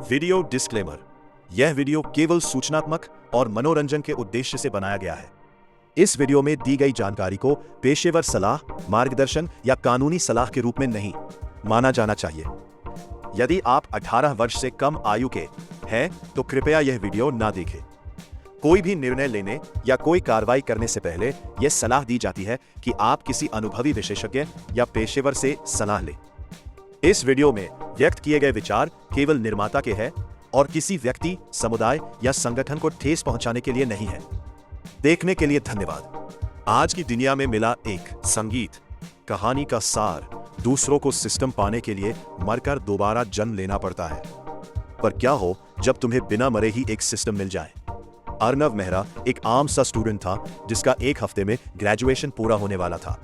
Video disclaimer. यह video केवल सूचनात्मक और मनोरंजन के उद्देश्य से बनाया गया है। इस वीडियो में दी गई जानकारी को पेशेवर सलाह, मार्गदर्शन या कानूनी सलाह के रूप में नहीं माना जाना चाहिए। यदि आप 18 वर्ष से कम आयु के हैं तो कृपया यह वीडियो ना देखें। कोई भी निर्णय लेने या कोई कार्रवाई करने से पहले यह सलाह दी जाती है कि आप किसी अनुभवी विशेषज्ञ या पेशेवर से सलाह लें। इस वीडियो में व्यक्त किए गए विचार केवल निर्माता के हैं और किसी व्यक्ति, समुदाय या संगठन को ठेस पहुंचाने के लिए नहीं है। देखने के लिए धन्यवाद। आज की दुनिया में मिला एक संगीत कहानी का सार दूसरों को सिस्टम पाने के लिए मरकर दोबारा जन्म लेना पड़ता है। पर क्या हो जब तुम्हें बिना मरे ही एक सिस्टम मिल जाए। अर्नव मेहरा एक आम सा स्टूडेंट था जिसका एक हफ्ते में ग्रेजुएशन पूरा होने वाला था,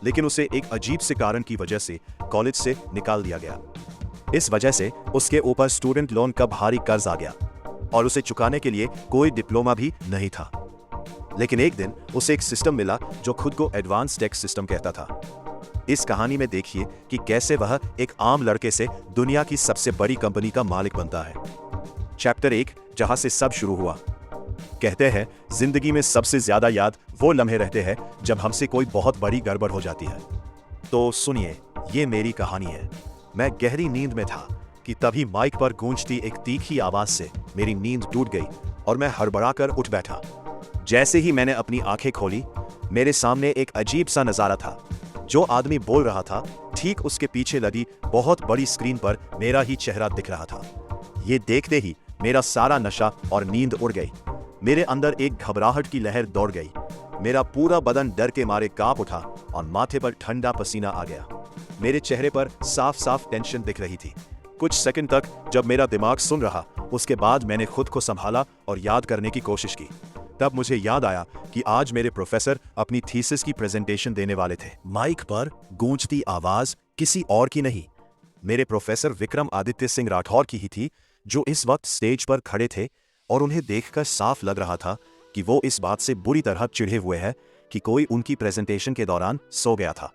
लेकिन उसे एक अजीब से कारण की वजह से कॉलेज से निकाल दिया गया। इस वजह से उसके ऊपर स्टूडेंट लोन का भारी कर्ज आ गया और उसे चुकाने के लिए कोई डिप्लोमा भी नहीं था। लेकिन एक दिन उसे एक सिस्टम मिला जो खुद को एडवांस टैक्स सिस्टम कहता था। इस कहानी में देखिए कि कैसे वह एक आम लड़के से दुनिया की सबसे बड़ी कंपनी का मालिक बनता है। चैप्टर 1, जहां से सब शुरू हुआ। कहते हैं जिंदगी में सबसे ज्यादा याद वो लम्हे रहते हैं जब हमसे कोई बहुत बड़ी गड़बड़ हो जाती है। तो सुनिए, ये मेरी कहानी है। मैं गहरी नींद में था कि तभी माइक पर गूंजती एक तीखी आवाज से मेरी नींद टूट गई और मैं हड़बड़ाकर उठ बैठा। जैसे ही मैंने अपनी आंखें खोली, मेरे सामने एक अजीब सा नजारा था। जो आदमी बोल रहा था, ठीक उसके पीछे लगी बहुत बड़ी स्क्रीन पर मेरा ही चेहरा दिख रहा था। ये देखते ही मेरा सारा नशा और नींद उड़ गई। मेरे अंदर एक घबराहट की लहर दौड़ गई। मेरा पूरा बदन डर के मारे कांप उठा और माथे पर ठंडा पसीना आ गया। मेरे चेहरे पर साफ साफ टेंशन दिख रही थी। कुछ सेकंड तक जब मेरा दिमाग सुन रहा, उसके बाद मैंने खुद को संभाला और याद करने की कोशिश की। तब मुझे याद आया कि आज मेरे प्रोफेसर अपनी थीसिस की प्रेजेंटेशन देने वाले थे। माइक पर गूंजती आवाज किसी और की नहीं, मेरे प्रोफेसर विक्रम आदित्य सिंह राठौर की ही थी, जो इस वक्त स्टेज पर खड़े थे और उन्हें देखकर साफ लग रहा था कि वो इस बात से बुरी तरह चिढ़े हुए हैं कि कोई उनकी प्रेजेंटेशन के दौरान सो गया था।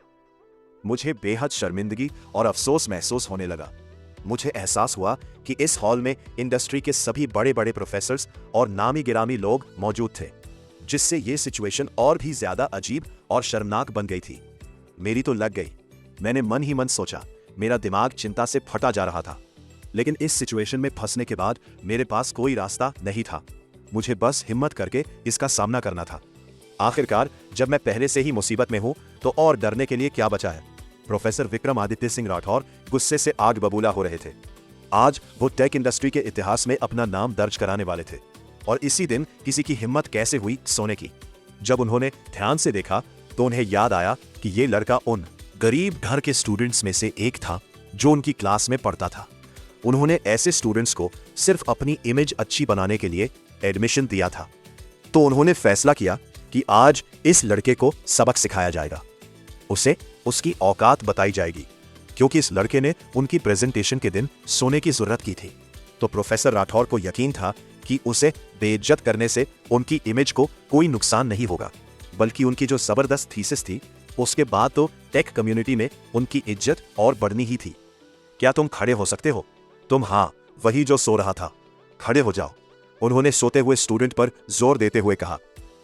मुझे बेहद शर्मिंदगी और अफसोस महसूस होने लगा। मुझे एहसास हुआ कि इस हॉल में इंडस्ट्री के सभी बड़े बड़े प्रोफेसर्स और नामी गिरामी लोग मौजूद थे, जिससे ये सिचुएशन और भी ज्यादा अजीब और शर्मनाक बन गई थी। मेरी तो लग गई। मैंने मन ही मन सोचा। मेरा दिमाग चिंता से फटा जा रहा था। लेकिन इस सिचुएशन में फंसने के बाद मेरे पास कोई रास्ता नहीं था। मुझे बस हिम्मत करके इसका सामना करना था। आखिरकार जब मैं पहले से ही मुसीबत में हूं तो और डरने के लिए क्या बचा है। प्रोफेसर विक्रम आदित्य सिंह राठौर गुस्से से आग बबूला हो रहे थे। आज वो टेक इंडस्ट्री के इतिहास में अपना नाम दर्ज कराने वाले थे। और इसी दिन किसी की हिम्मत कैसे हुई सोने की। जब उन्होंने ध्यान से देखा तो उन्हें याद आया कि ये लड़का उन गरीब घर के स्टूडेंट्स में से एक था जो उनकी क्लास में पढ़ता था। उन्होंने ऐसे स्टूडेंट्स को सिर्फ अपनी इमेज अच्छी बनाने के लिए एडमिशन दिया था। तो उन्होंने फैसला किया कि आज इस लड़के को सबक सिखाया जाएगा। उसे उसकी औकात बताई जाएगी, क्योंकि इस लड़के ने उनकी प्रेजेंटेशन के दिन सोने की जरूरत की थी। तो प्रोफेसर राठौर को यकीन था कि उसे बेइज्जत करने से उनकी इमेज को कोई नुकसान नहीं होगा, बल्कि उनकी जो जबरदस्त थीसिस थी, उसके बाद तो टेक कम्युनिटी में उनकी इज्जत और बढ़नी ही थी। क्या तुम खड़े हो सकते हो? तुम? हाँ, वही जो सो रहा था। खड़े हो जाओ, उन्होंने सोते हुए स्टूडेंट पर जोर देते हुए कहा।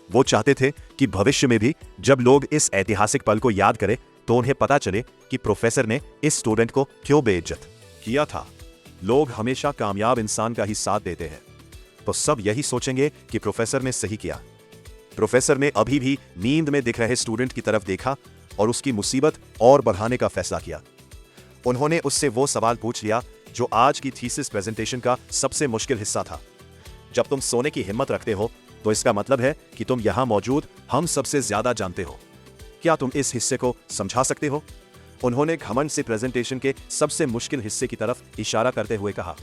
वो चाहते थे कि भविष्य में भी जब लोग इस ऐतिहासिक पल को याद करें तो उन्हें पता चले कि प्रोफेसर ने इस स्टूडेंट को क्यों बेइज्जत किया था। लोग हमेशा कामयाब इंसान का ही साथ देते हैं, तो सब यही सोचेंगे कि प्रोफेसर ने सही किया। प्रोफेसर ने अभी भी नींद में दिख रहे स्टूडेंट की तरफ देखा और उसकी मुसीबत और बढ़ाने का फैसला किया। उन्होंने उससे वो सवाल पूछ लिया जो आज की थीसिस प्रेजेंटेशन का सबसे मुश्किल हिस्सा था। जब तुम सोने की हिम्मत रखते हो तो इसका मतलब है कि तुम यहां मौजूद हम सबसे ज्यादा जानते हो। क्या तुम इस हिस्से को समझा सकते हो? उन्होंने घमंड से प्रेजेंटेशन के सबसे मुश्किल हिस्से की तरफ इशारा करते हुए कहा।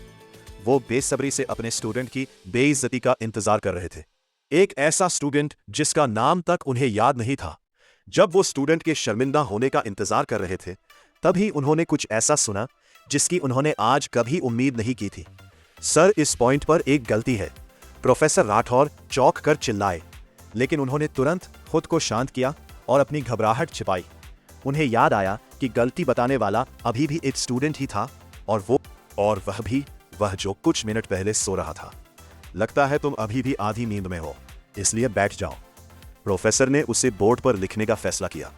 वो बेसब्री से अपने स्टूडेंट की बेइज्जती का इंतजार कर रहे थे। एक ऐसा स्टूडेंट जिसका नाम तक उन्हें याद नहीं था। जब वो स्टूडेंट के शर्मिंदा होने का इंतजार कर रहे थे, तभी उन्होंने कुछ ऐसा सुना जिसकी उन्होंने आज कभी उम्मीद नहीं की थी। सर, इस पॉइंट पर एक गलती है। प्रोफेसर राठौर चौंक कर चिल्लाए, लेकिन उन्होंने तुरंत खुद को शांत किया और अपनी घबराहट छिपाई। उन्हें याद आया कि गलती बताने वाला अभी भी एक स्टूडेंट ही था और वह भी वह जो कुछ मिनट पहले सो रहा था। लगता है तुम अभी भी आधी नींद में हो, इसलिए बैठ जाओ। प्रोफेसर ने उसे बोर्ड पर लिखने का फैसला किया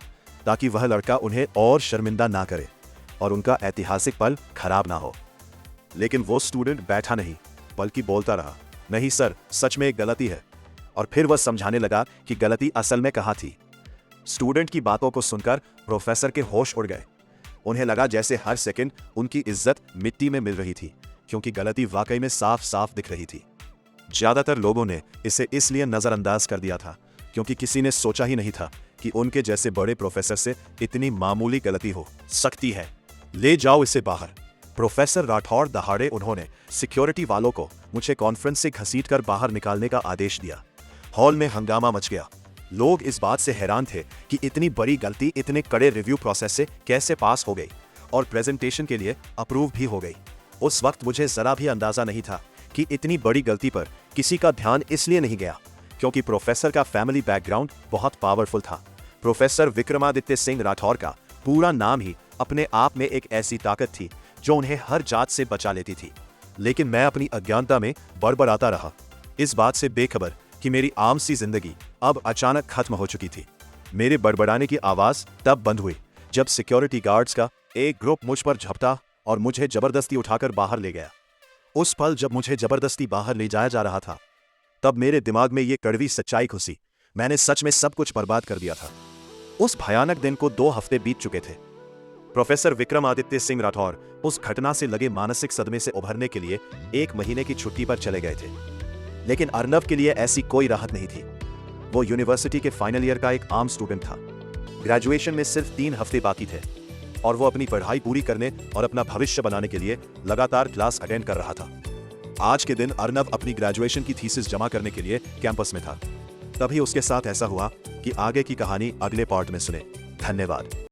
ताकि वह लड़का उन्हें और शर्मिंदा ना करे और उनका ऐतिहासिक पल खराब ना हो। लेकिन वो स्टूडेंट बैठा नहीं, बल्कि बोलता रहा, नहीं सर, सच में एक गलती है। और फिर वह समझाने लगा कि गलती असल में कहाँ थी। स्टूडेंट की बातों को सुनकर प्रोफेसर के होश उड़ गए। उन्हें लगा जैसे हर सेकंड उनकी इज्जत मिट्टी में मिल रही थी, क्योंकि गलती वाकई में साफ साफ दिख रही थी। ज्यादातर लोगों ने इसे इसलिए नजरअंदाज कर दिया था क्योंकि किसी ने सोचा ही नहीं था कि उनके जैसे बड़े प्रोफेसर से इतनी मामूली गलती हो सकती है। ले जाओ इसे बाहर। प्रोफेसर राठौड़ दहाड़े उन्होंने सिक्योरिटी वालों को मुझे कॉन्फ्रेंस से घसीटकर बाहर निकालने का आदेश दिया। हॉल में हंगामा मच गया। लोग इस बात से हैरान थे कि इतनी बड़ी गलती इतने कड़े रिव्यू प्रोसेस से कैसे पास हो गई और प्रेजेंटेशन के लिए अप्रूव भी हो गई। उस वक्त मुझे जरा भी अंदाजा नहीं था कि इतनी बड़ी गलती पर किसी का ध्यान इसलिए नहीं गया क्योंकि प्रोफेसर का फैमिली बैकग्राउंड बहुत पावरफुल था। प्रोफेसर विक्रमादित्य सिंह राठौर का पूरा नाम ही अपने आप में एक ऐसी ताकत थी जो उन्हें हर जात से बचा लेती थी। लेकिन मैं अपनी अज्ञानता में बड़बड़ाता रहा, इस बात से बेखबर कि मेरी आम सी जिंदगी अब अचानक खत्म हो चुकी थी। मेरे बड़बड़ाने की आवाज तब बंद हुई जब सिक्योरिटी गार्ड्स का एक ग्रुप मुझ पर झपटा और मुझे जबरदस्ती उठाकर बाहर ले गया। उस पल जब मुझे जबरदस्ती बाहर ले जाया जा रहा था, तब मेरे दिमाग में ये कड़वी सच्चाई घुसी, मैंने सच में सब कुछ बर्बाद कर दिया था। उस भयानक दिन को 2 हफ्ते बीत चुके थे। प्रोफेसर विक्रमादित्य सिंह राठौर उस घटना से लगे मानसिक सदमे से उभरने के लिए 1 महीने की छुट्टी पर चले गए थे। लेकिन अर्नव के लिए ऐसी कोई राहत नहीं थी। वो यूनिवर्सिटी के फाइनल ईयर का एक आम स्टूडेंट था। ग्रेजुएशन में सिर्फ 3 हफ्ते बाकी थे और वो अपनी पढ़ाई पूरी करने और अपना भविष्य बनाने के लिए लगातार क्लास अटेंड कर रहा था। आज के दिन अर्नव अपनी ग्रेजुएशन की थीसिस जमा करने के लिए कैंपस में था। तभी उसके साथ ऐसा हुआ कि आगे की कहानी अगले पार्ट में सुने। धन्यवाद।